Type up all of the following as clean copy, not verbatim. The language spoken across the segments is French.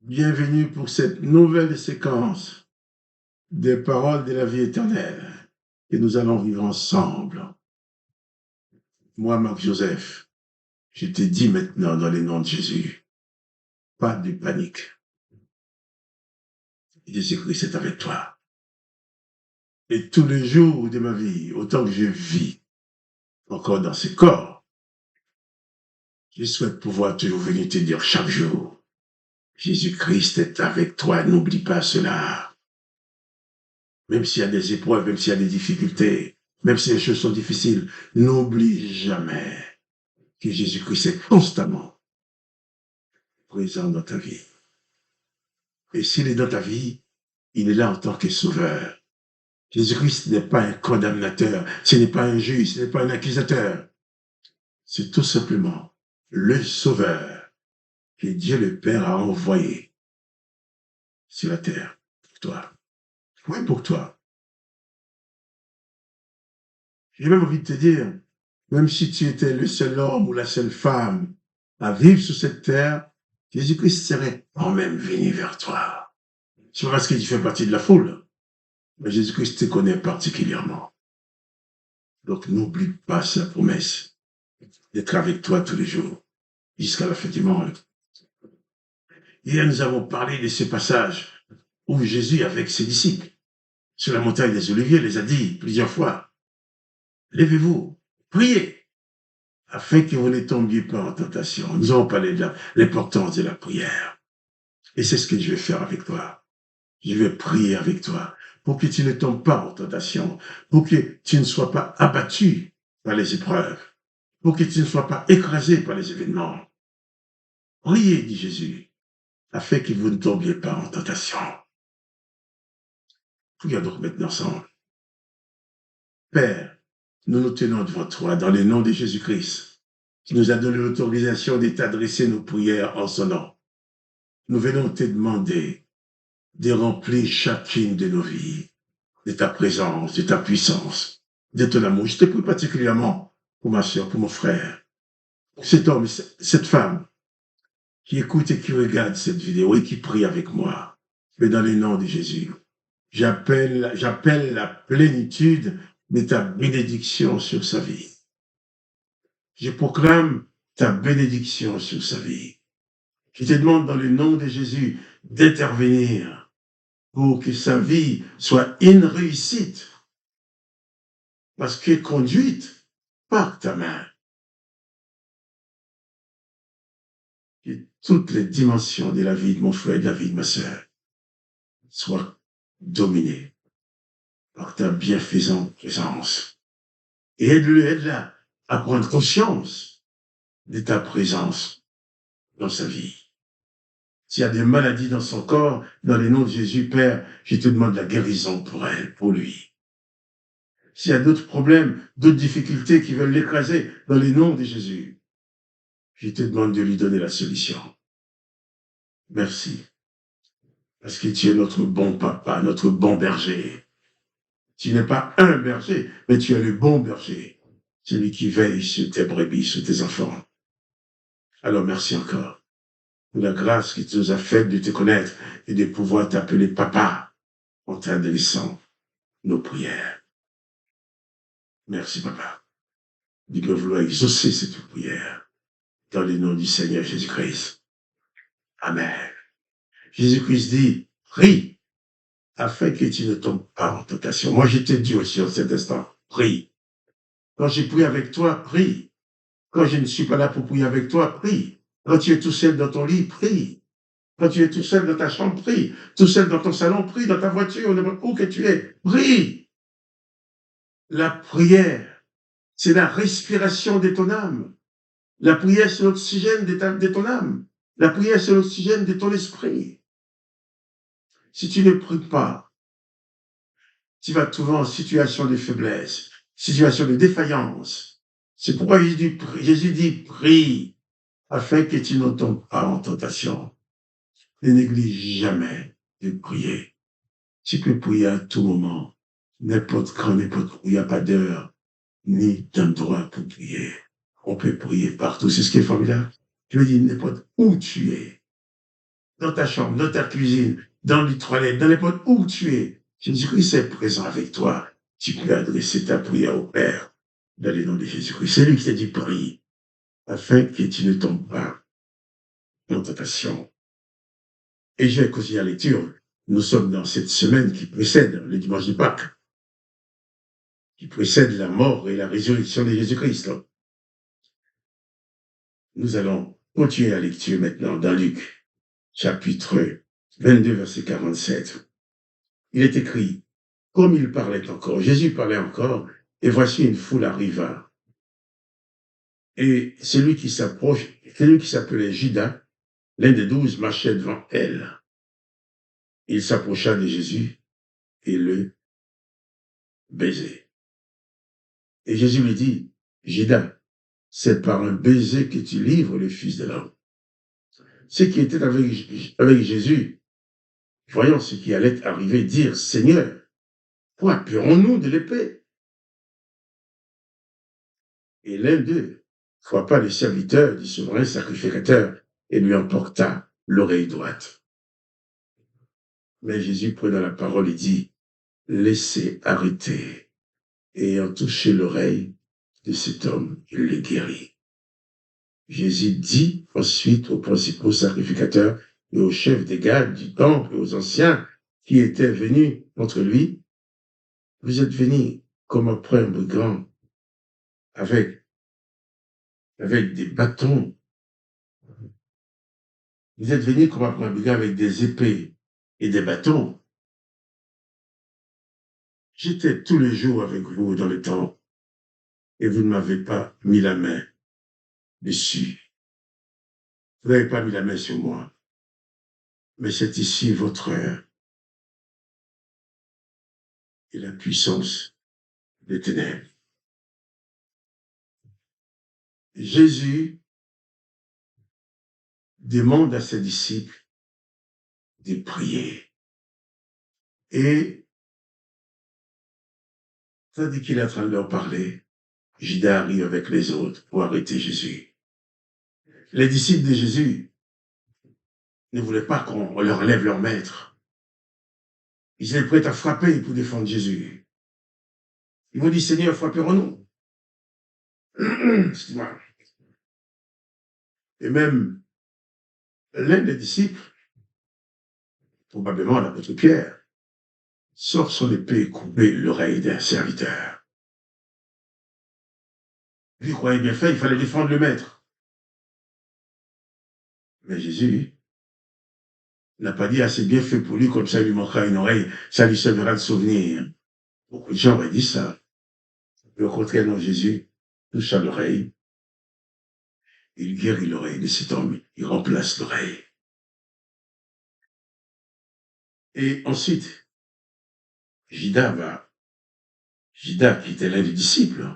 Bienvenue pour cette nouvelle séquence des paroles de la vie éternelle que nous allons vivre ensemble. Moi, Marc Joseph, je te dis maintenant dans le nom de Jésus, pas de panique. Jésus-Christ est avec toi. Et tous les jours de ma vie, autant que je vis encore dans ce corps, je souhaite pouvoir toujours venir te dire chaque jour, Jésus-Christ est avec toi, n'oublie pas cela. Même s'il y a des épreuves, même s'il y a des difficultés, même si les choses sont difficiles, n'oublie jamais que Jésus-Christ est constamment présent dans ta vie. Et s'il est dans ta vie, il est là en tant que sauveur. Jésus-Christ n'est pas un condamnateur, ce n'est pas un juge, ce n'est pas un accusateur. C'est tout simplement le sauveur que Dieu le Père a envoyé sur la terre pour toi. Oui, pour toi. J'ai même envie de te dire, même si tu étais le seul homme ou la seule femme à vivre sur cette terre, Jésus-Christ serait quand même venu vers toi. C'est pas parce que tu fais partie de la foule, mais Jésus-Christ te connaît particulièrement. Donc n'oublie pas sa promesse d'être avec toi tous les jours, jusqu'à la fin du monde. Hier, nous avons parlé de ce passage où Jésus, avec ses disciples, sur la montagne des Oliviers, les a dit plusieurs fois, levez-vous, priez, afin que vous ne tombiez pas en tentation. Nous avons parlé de l'importance de la prière. Et c'est ce que je vais faire avec toi. Je vais prier avec toi pour que tu ne tombes pas en tentation, pour que tu ne sois pas abattu par les épreuves, pour que tu ne sois pas écrasé par les événements. Priez, dit Jésus, afin que vous ne tombiez pas en tentation. Prions donc maintenant ensemble. Père, nous nous tenons devant toi dans le nom de Jésus-Christ, qui nous a donné l'autorisation de t'adresser nos prières en son nom. Nous venons te demander de remplir chacune de nos vies, de ta présence, de ta puissance, de ton amour. Je te prie particulièrement pour ma soeur, pour mon frère, pour cet homme, cette femme qui écoute et qui regarde cette vidéo et qui prie avec moi. Mais dans le nom de Jésus, j'appelle la plénitude de ta bénédiction sur sa vie. Je proclame ta bénédiction sur sa vie. Je te demande dans le nom de Jésus d'intervenir pour que sa vie soit une réussite, parce qu'elle est conduite par ta main. Que toutes les dimensions de la vie de mon frère et de la vie de ma sœur soient dominées par ta bienfaisante présence. Et aide-la à prendre conscience de ta présence dans sa vie. S'il y a des maladies dans son corps, dans le nom de Jésus, Père, je te demande la guérison pour elle, pour lui. S'il y a d'autres problèmes, d'autres difficultés qui veulent l'écraser, dans le nom de Jésus, je te demande de lui donner la solution. Merci. Parce que tu es notre bon papa, notre bon berger. Tu n'es pas un berger, mais tu es le bon berger. Celui qui veille sur tes brebis, sur tes enfants. Alors merci encore pour la grâce que tu nous as faite de te connaître et de pouvoir t'appeler papa en t'adressant nos prières. Merci papa. Dis que vouloir exaucer cette prière dans le nom du Seigneur Jésus-Christ. Amen. Jésus-Christ dit, prie, afin que tu ne tombes pas en tentation. Moi, je te dis aussi en cet instant, prie. Quand je prie avec toi, prie. Quand je ne suis pas là pour prier avec toi, prie. Quand tu es tout seul dans ton lit, prie. Quand tu es tout seul dans ta chambre, prie. Tout seul dans ton salon, prie. Dans ta voiture, où que tu es, prie. La prière, c'est la respiration de ton âme. La prière, c'est l'oxygène de ton âme. La prière, c'est l'oxygène de ton esprit. Si tu ne pries pas, tu vas trouver en situation de faiblesse, situation de défaillance. C'est pourquoi Jésus dit, prie, afin que tu ne tombes pas en tentation. Ne néglige jamais de prier. Tu peux prier à tout moment, n'importe quand, n'importe où. Il n'y a pas d'heure, ni d'endroit pour prier. On peut prier partout. C'est ce qui est formidable. Je veux dire, n'importe où tu es, dans ta chambre, dans ta cuisine, dans les toilettes, dans n'importe où tu es. Jésus-Christ est présent avec toi. Tu peux adresser ta prière au Père dans le nom de Jésus-Christ. C'est lui qui t'a dit prie, afin que tu ne tombes pas en tentation. Et je vais continuer la lecture. Nous sommes dans cette semaine qui précède le dimanche de Pâques, qui précède la mort et la résurrection de Jésus-Christ. Nous allons continuer la lecture maintenant dans Luc, chapitre 22, verset 47. Il est écrit, comme il parlait encore, Jésus parlait encore, et voici une foule arriva. Et celui qui s'appelait Judas, l'un des 12, marchait devant elle. Il s'approcha de Jésus et le baisait. Et Jésus lui dit, Judas, c'est par un baiser que tu livres le Fils de l'homme. Ceux qui étaient avec Jésus, voyant ce qui allait arriver, dirent, Seigneur, quoi purons-nous de l'épée? Et l'un d'eux frappa le serviteur du souverain sacrificateur et lui emporta l'oreille droite. Mais Jésus prenant la parole et dit, laissez arrêter. Et ayant touché l'oreille de cet homme, il le guérit. Jésus dit ensuite aux principaux sacrificateurs et aux chefs des gardes du temple et aux anciens qui étaient venus contre lui, vous êtes venus comme après un brigand avec des bâtons. Vous êtes venus comme après un brigand avec des épées et des bâtons. J'étais tous les jours avec vous dans le temple et vous ne m'avez pas mis la main dessus. Vous n'avez pas mis la main sur moi. Mais c'est ici votre heure et la puissance des ténèbres. Jésus demande à ses disciples de prier. Et tandis qu'il est en train de leur parler, Judas arrive avec les autres pour arrêter Jésus. Les disciples de Jésus ne voulaient pas qu'on leur enlève leur maître. Ils étaient prêts à frapper pour défendre Jésus. Ils m'ont dit, Seigneur, frapperons-nous. Excuse-moi. Et même l'un des disciples, probablement l'apôtre Pierre, sort son épée et coupe l'oreille d'un serviteur. Lui croyait bien fait, il fallait défendre le maître. Mais Jésus n'a pas dit assez bien fait pour lui, comme ça il lui manquera une oreille, ça lui servira de souvenir. Beaucoup de gens auraient dit ça. Le contraire, non, Jésus touche à l'oreille, il guérit l'oreille de cet homme, il remplace l'oreille. Et ensuite, Judas qui était l'un des disciples,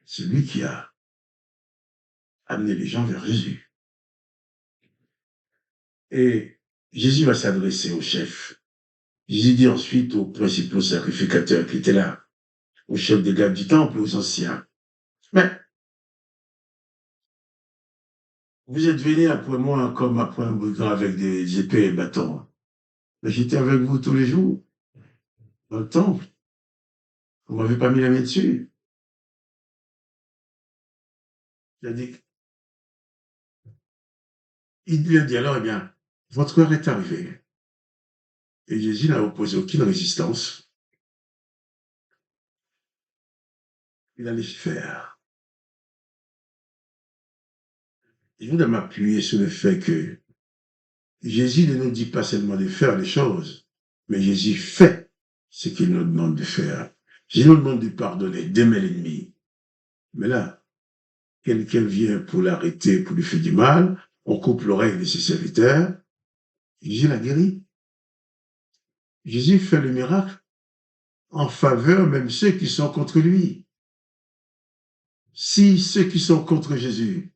c'est lui qui a amené les gens vers Jésus. Et Jésus va s'adresser au chef. Jésus dit ensuite aux principaux sacrificateurs qui étaient là, aux chefs des gardes du temple, aux anciens. Mais vous êtes venus après moi comme après un brigand avec des épées et bâtons. Mais j'étais avec vous tous les jours, dans le temple. Vous m'avez pas mis la main dessus. Il lui a dit alors, eh bien, votre heure est arrivée. Et Jésus n'a opposé aucune résistance. Il allait faire. Je voudrais m'appuyer sur le fait que Jésus ne nous dit pas seulement de faire les choses, mais Jésus fait ce qu'il nous demande de faire. Jésus nous demande de pardonner, d'aimer l'ennemi. Mais là, quelqu'un vient pour l'arrêter, pour lui faire du mal, on coupe l'oreille de ses serviteurs, Jésus l'a guéri. Jésus fait le miracle en faveur même ceux qui sont contre lui. Si ceux qui sont contre Jésus,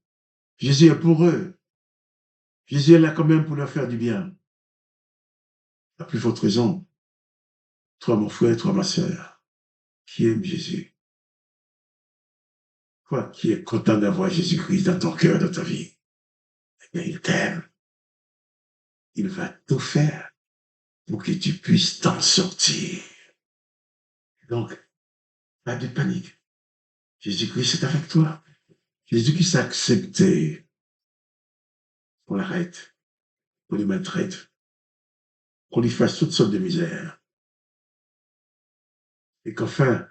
Jésus est pour eux, Jésus est là quand même pour leur faire du bien. À plus forte raison, toi mon frère, toi ma sœur, qui aime Jésus, toi qui es content d'avoir Jésus-Christ dans ton cœur, dans ta vie, eh bien il t'aime. il va tout faire pour que tu puisses t'en sortir. Donc, pas de panique. Jésus-Christ est avec toi. Jésus-Christ a accepté qu'on l'arrête, qu'on le maltraite, qu'on lui fasse toutes sortes de misères. Et qu'enfin,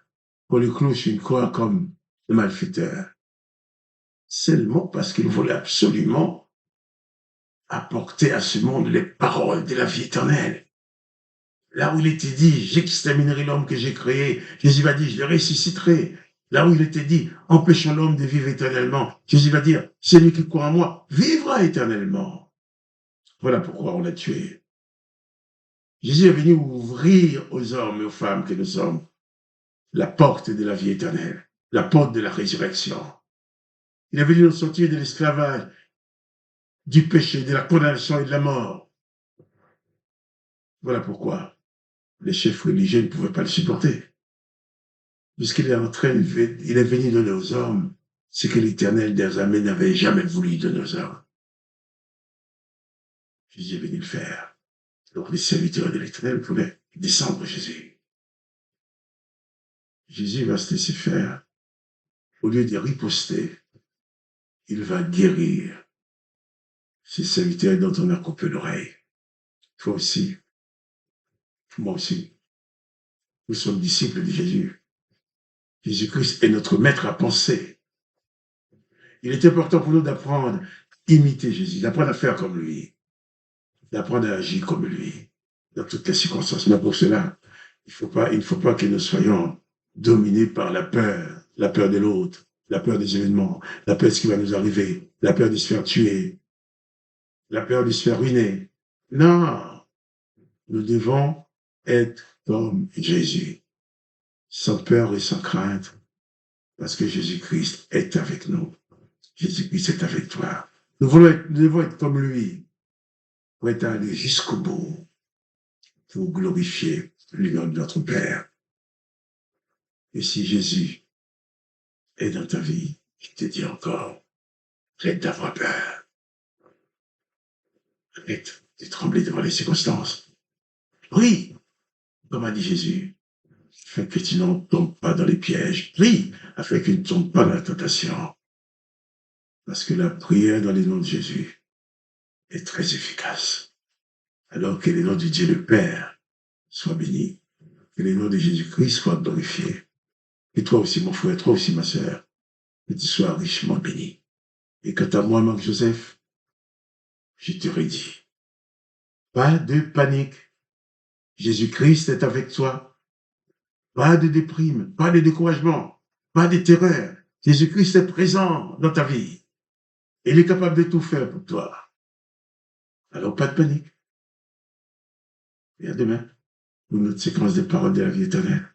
qu'on le cloue sur une croix comme le malfaiteur. Seulement parce qu'il voulait absolument apporter à ce monde les paroles de la vie éternelle. Là où il était dit, j'exterminerai l'homme que j'ai créé, Jésus va dire, je le ressusciterai. Là où il était dit, empêchons l'homme de vivre éternellement, Jésus va dire, celui qui croit en moi vivra éternellement. Voilà pourquoi on l'a tué. Jésus est venu ouvrir aux hommes et aux femmes que nous sommes la porte de la vie éternelle, la porte de la résurrection. Il est venu nous sortir de l'esclavage, du péché, de la condamnation et de la mort. Voilà pourquoi les chefs religieux ne pouvaient pas le supporter. Puisqu'il est en train, il est venu donner aux hommes ce que l'Éternel des armées n'avait jamais voulu donner aux hommes. Jésus est venu le faire. Donc les serviteurs de l'Éternel pouvaient descendre Jésus. Jésus va se laisser faire. Au lieu de riposter, il va guérir ces serviteurs dont on a coupé l'oreille. Toi aussi, moi aussi, nous sommes disciples de Jésus. Jésus-Christ est notre maître à penser. Il est important pour nous d'apprendre à imiter Jésus, d'apprendre à faire comme lui, d'apprendre à agir comme lui, dans toutes les circonstances. Mais pour cela, il ne faut pas que nous soyons dominés par la peur de l'autre, la peur des événements, la peur de ce qui va nous arriver, la peur de se faire tuer, la peur de se faire ruiner. Non, nous devons être comme Jésus, sans peur et sans crainte, parce que Jésus-Christ est avec nous. Jésus-Christ est avec toi. Nous devons être comme lui, pour être allés jusqu'au bout, pour glorifier le nom de notre Père. Et si Jésus est dans ta vie, je te dis encore, arrête d'avoir peur. Arrête de trembler devant les circonstances. Prie, comme a dit Jésus, afin que tu n'en tombes pas dans les pièges. Prie, afin que tu ne tombes pas dans la tentation. Parce que la prière dans le nom de Jésus est très efficace. Alors que le nom de Dieu le Père soit béni. Que le nom de Jésus-Christ soit glorifié. Et toi aussi, mon frère, toi aussi, ma sœur, que tu sois richement béni. Et quant à moi, Marc Joseph, je te redis, pas de panique. Jésus-Christ est avec toi. Pas de déprime, pas de découragement, pas de terreur. Jésus-Christ est présent dans ta vie. Il est capable de tout faire pour toi. Alors, pas de panique. Et à demain pour notre séquence de paroles de la vie éternelle.